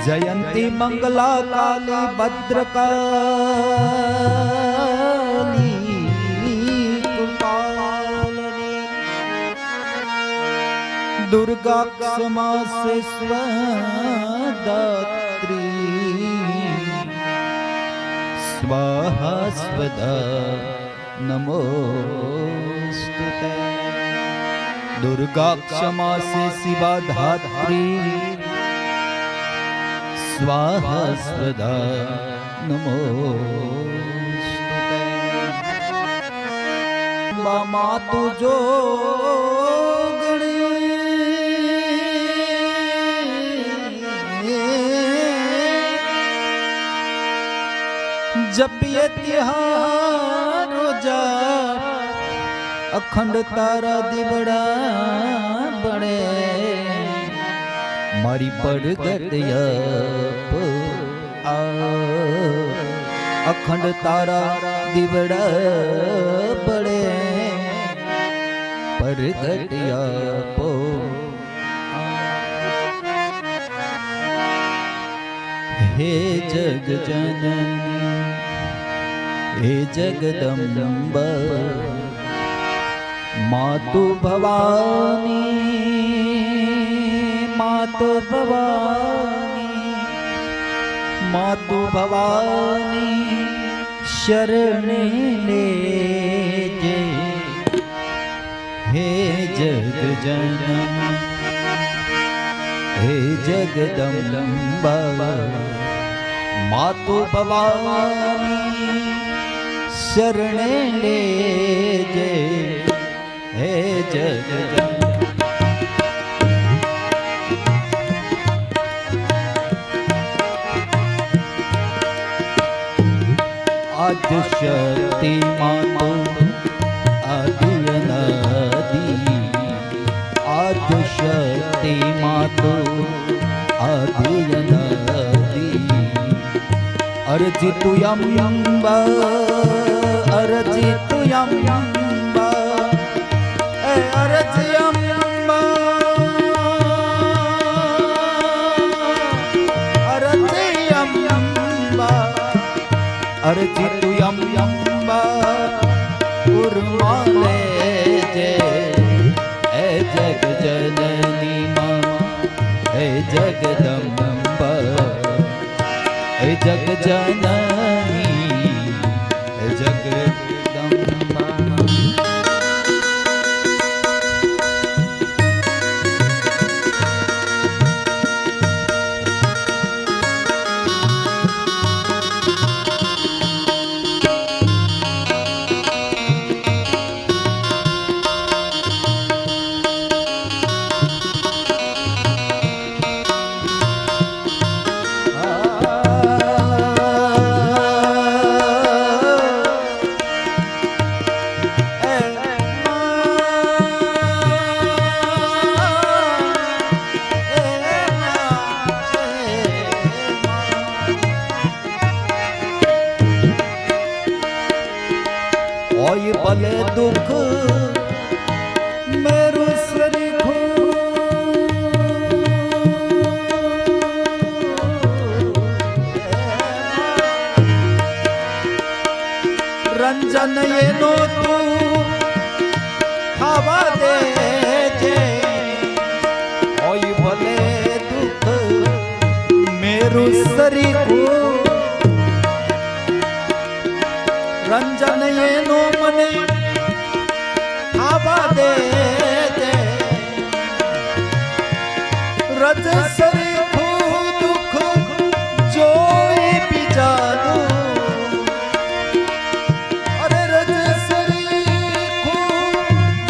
जयंती मंगला काली भद्रकाली कृपालिनी दुर्गा क्षमा से स्वदात्री स्वाहा स्वदा नमोस्तुते। दुर्गा क्षमा से शिवा धात्री स्वाहा स्वदा नमोस्तुते। मातु जोगणी जपिए तिहार जा अखंड तारा दिवड़ा बड़े मारी प्रगट अखंड तारा दिवड़ा बड़े प्रगट पो। हे जग जननी हे जगदम्बा मातु भवानी मातु भवानी मातु भवानी शरण लेजे। हे जग जननी हे जगदम्बा मातु भवानी शरण लेजे। हे जग जननी आद्य शक्ति मातु आदि अनादि आद्य शक्ति मातु आदि अनादि अर्जितु यम्बा अर्जितु यम्बा अर्ज यम्बा अर्ज यम्बा अर्जितु यम्बा उर्माले जे। हे जग जननी मां हे जगदम्बा हे जग जननी हे जगदम्बा। ओय भले दुख मेरु सरीखो रंजन ये नो तू खावा दे जे। ओय भले दुख मेरु सरीखो रंजन ये नो मने खावा दे दे। रज सरीखो दुख जोई बिजानु अरे रज सरीखो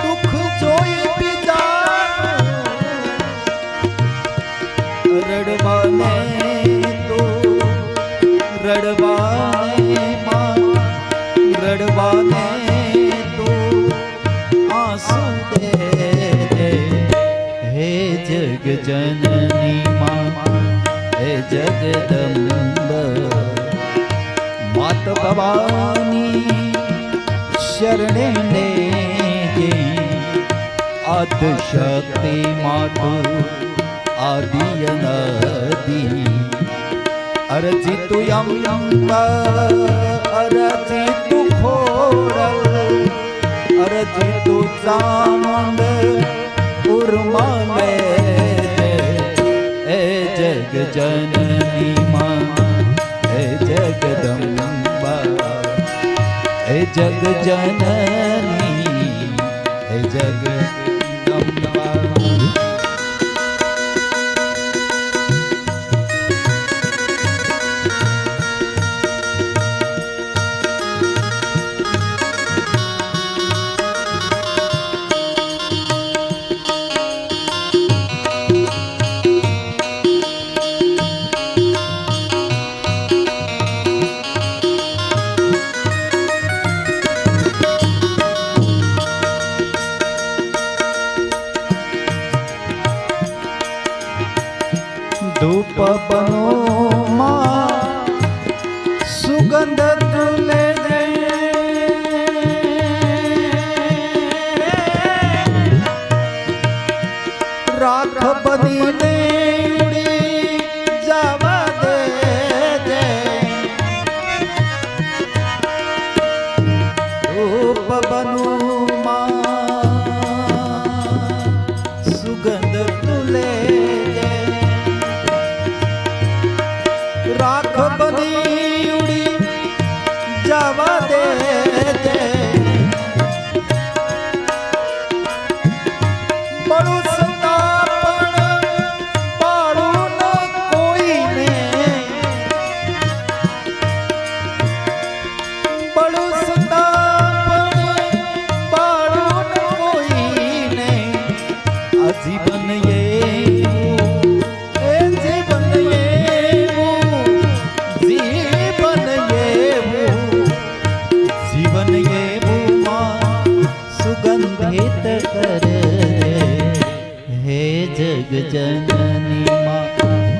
दुख जोई बिजानु रड़वाने तो रड़वाने मां रड़वाने तो आंसू दे दे। हे जग जननी मां हे जगदम्बा मात भवानी शरण लेजे। आद्य शक्ति मातु आदि अनादि અંબ અરજી તું ખોડલ અરજી તું ચામુંડ ઉર્મા લે એ જગ જનની માં એ જગદંબા એ જગ જનની એ જગદંબા ધૂપ બનો માં સુગંધ તુલે રાખ બનીને ઉડી જવા દે ધૂપ બનો માં સુગંધ તુલે રાખ બની ઉડી જવા દે બળું સતા પણ પાડું ન કોઈને બળું સતા પણ પાડું ન કોઈને આ જીવન જગ જનની માં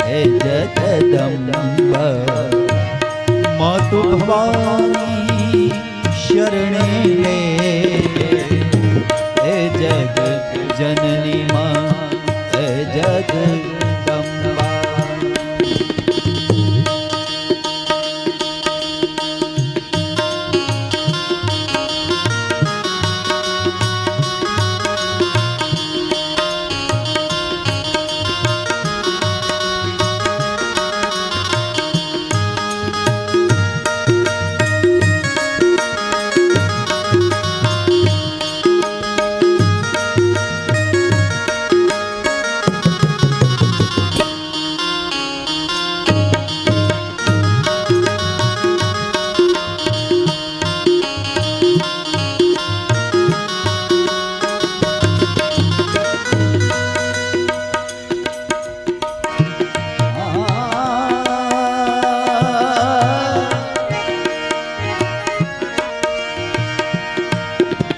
હે જગદંબા માતુ ભવાની શરણે લે હે જગ જનની માં હે જગદંબા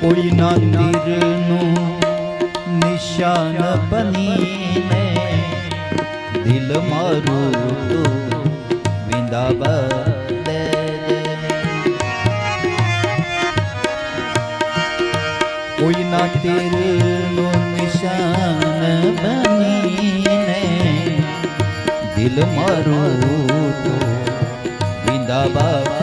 કોઈના તીરનું નિશાન બનીને દિલ મારું તો વિંદાવા દે કોઈના તીરનું નિશાન બનીને દિલ મારું તો વિંદાવા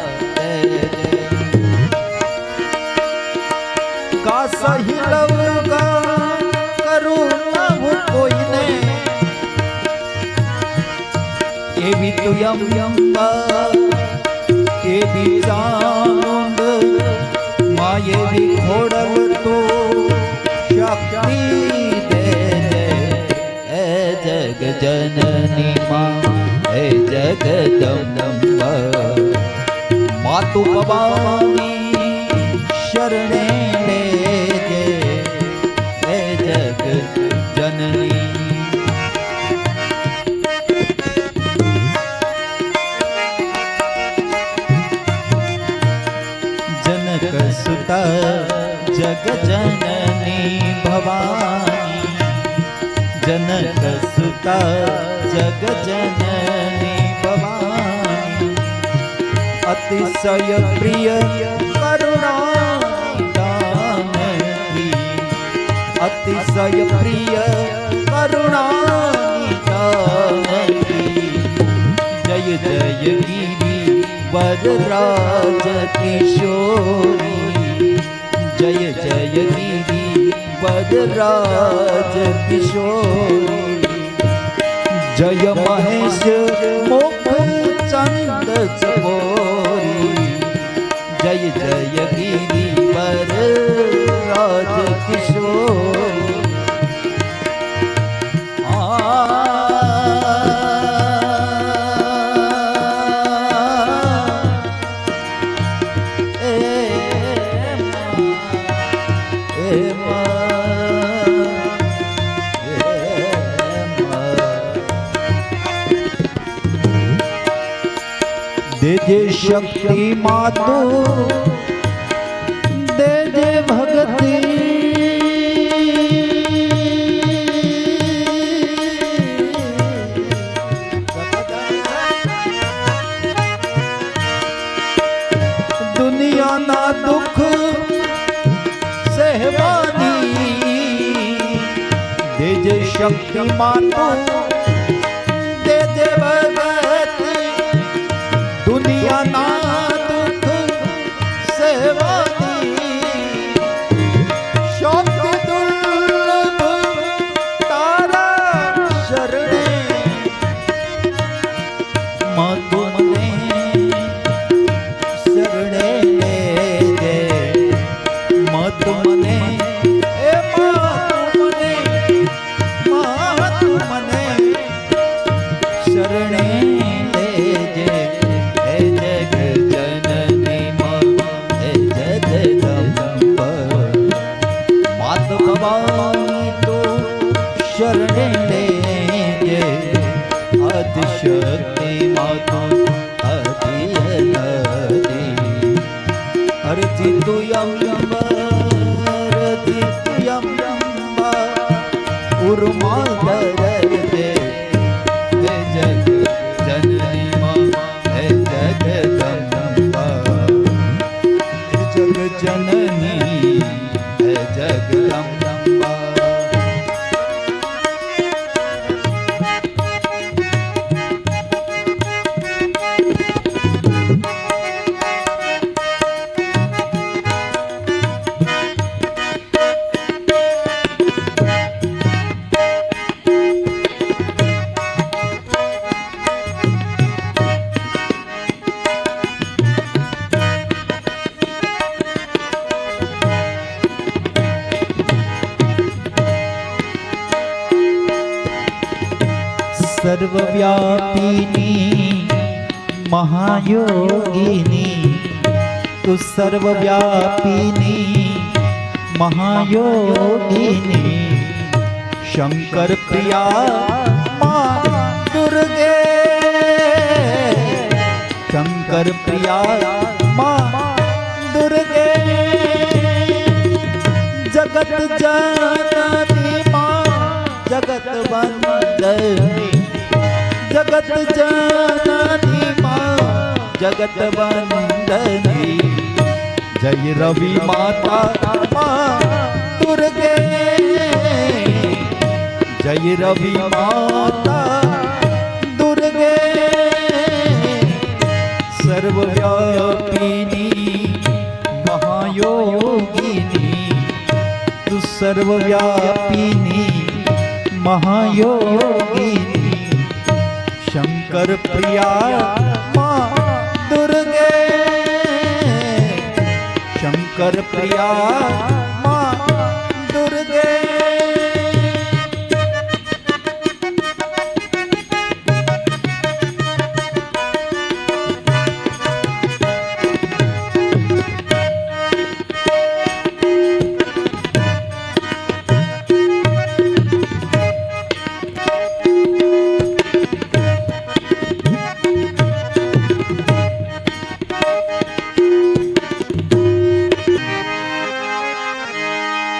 સહી લવગા કરું ના હું કોઈને એવી તું અંબા એવી ચામુંડ માં એવી ખોડલ તો શક્તિ દે હે જગ જનની માં હે જગદંબા માતુ ભવાની શરણે જનની જનક સુતા જગ જનની ભવાની જનક સુતા જગ જનની ભવાની અતિશય પ્રિય કરુણા અતિશય પ્રિય કરુણા જય જય ગિરી वरराज किशोरी जय जय गिरी वरराज किशोरी जय महेश मुख चंद चकोरी जय जय गिरी वरराज किशोरी देजे शक्ति मातु देजे भगति दुनिया ना दुख सहवानी देजे शक्ति मातु देजे भगति दुनिया ना दुख सेवानी शक्ति दुर्लभ तारा शरणे मातु मने शरणे ले दे मातु मने ए मातु मने शरणे ले दे शरण लेंगे आदिशक्ति मातु आदिहरि हरति तु यम हरति तु यम उर्मा दे जग जननी माँ हे जगदम्बा जग जननी हे जगदम्बा सर्वव्यापिनी महायोगिनी तू सर्वव्यापिनी महायोगिनी शंकर प्रिया माँ दुर्गे शंकर प्रिया माँ दुर्गे जगत जननी माँ जगत वंदनी जगत जननी माँ जगत वंदनी जय रवि माता माँ दुर्गे जय रवि माता दुर्गे सर्वव्यापिनी महायोगिनी तू सर्वव्यापिनी महायोगिनी शंकर प्रिया माँ दुर्गे शंकर प्रिया माँ दुर्गे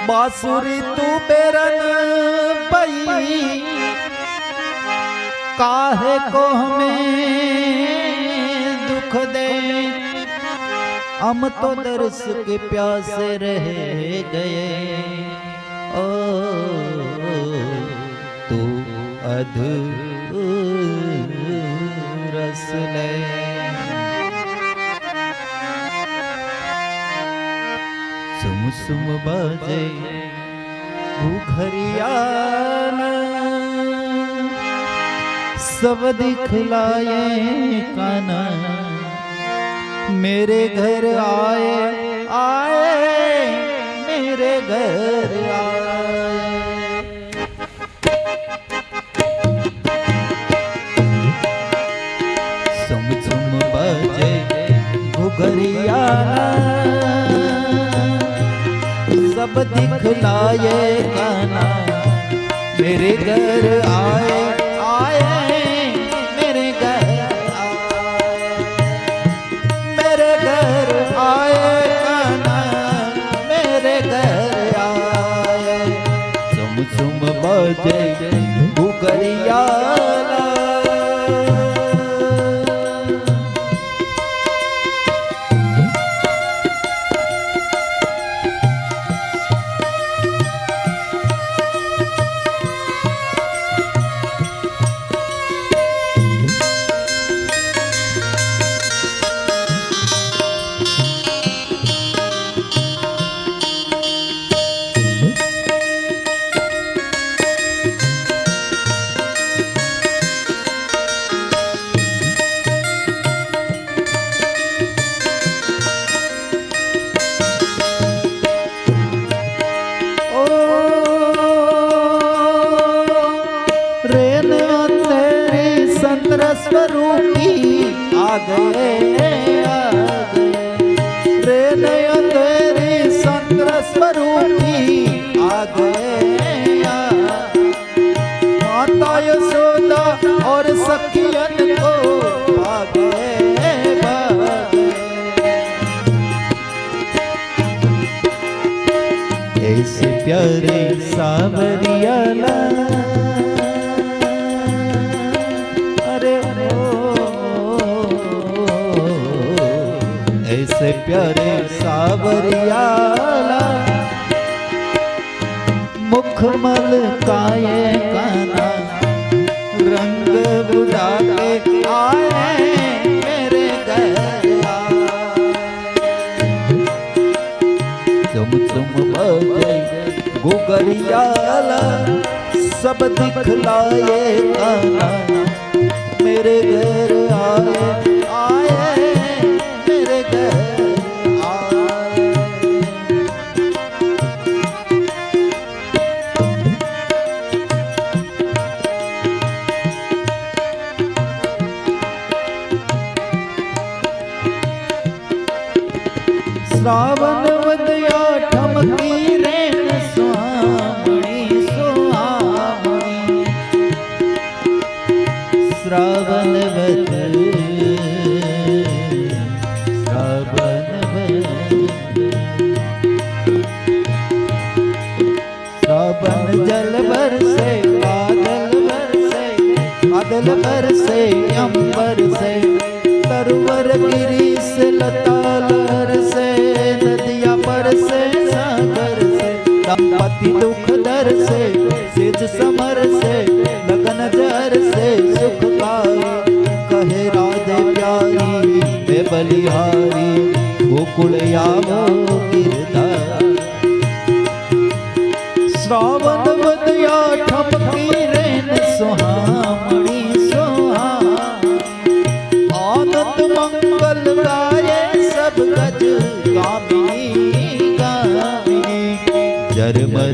बांसुरी तू बेरन पई काहे को हमें दुख दे हम तो दर्श के प्यासे रह गए ओ तू अधूरस ले सुम बजे घुघरियाला सब दिखलाए काना मेरे घर आए आए मेरे घर आए। सुम सुम बजे घुघरियाला सब दिखलाए काना मेरे घर आए आए मेरे घर आए मेरे घर आए काना मेरे घर आए। सुम सुम बजे घुघरियाला स्वरूपी आ गए रे नया तेरी संत स्वरूपी आ गए। माता यशोदा और सखियन को आ गए ऐसे प्यारे सावरियाला ऐसे प्यारे सावरियाला मुखमल काये काना रंग बुढ़ा के आए मेरे घर आए। सुम सुम बजे घुघरियाला सब दिखलाए काना मेरे घर आए आए मेरे घर आए। श्रावण वदया ठमकी रेन स्वामणी स्वामणी श्रावण वद श्रावण जल बरसे बादल बरसे अंबर से तरवर गिरी से लता लहर से नदिया पर से सागर से दंपति दुख दर से सिज समर से लगन जर से सुख पाई कहे राधे प्यारी मैं बलिहारी गोकुल आवो गिरधारी। श्रावण वदया ठमकी रेन सुहामणी सुहामणी आनंद मंगल गाये सब गज गामिनी गामिनी जरमर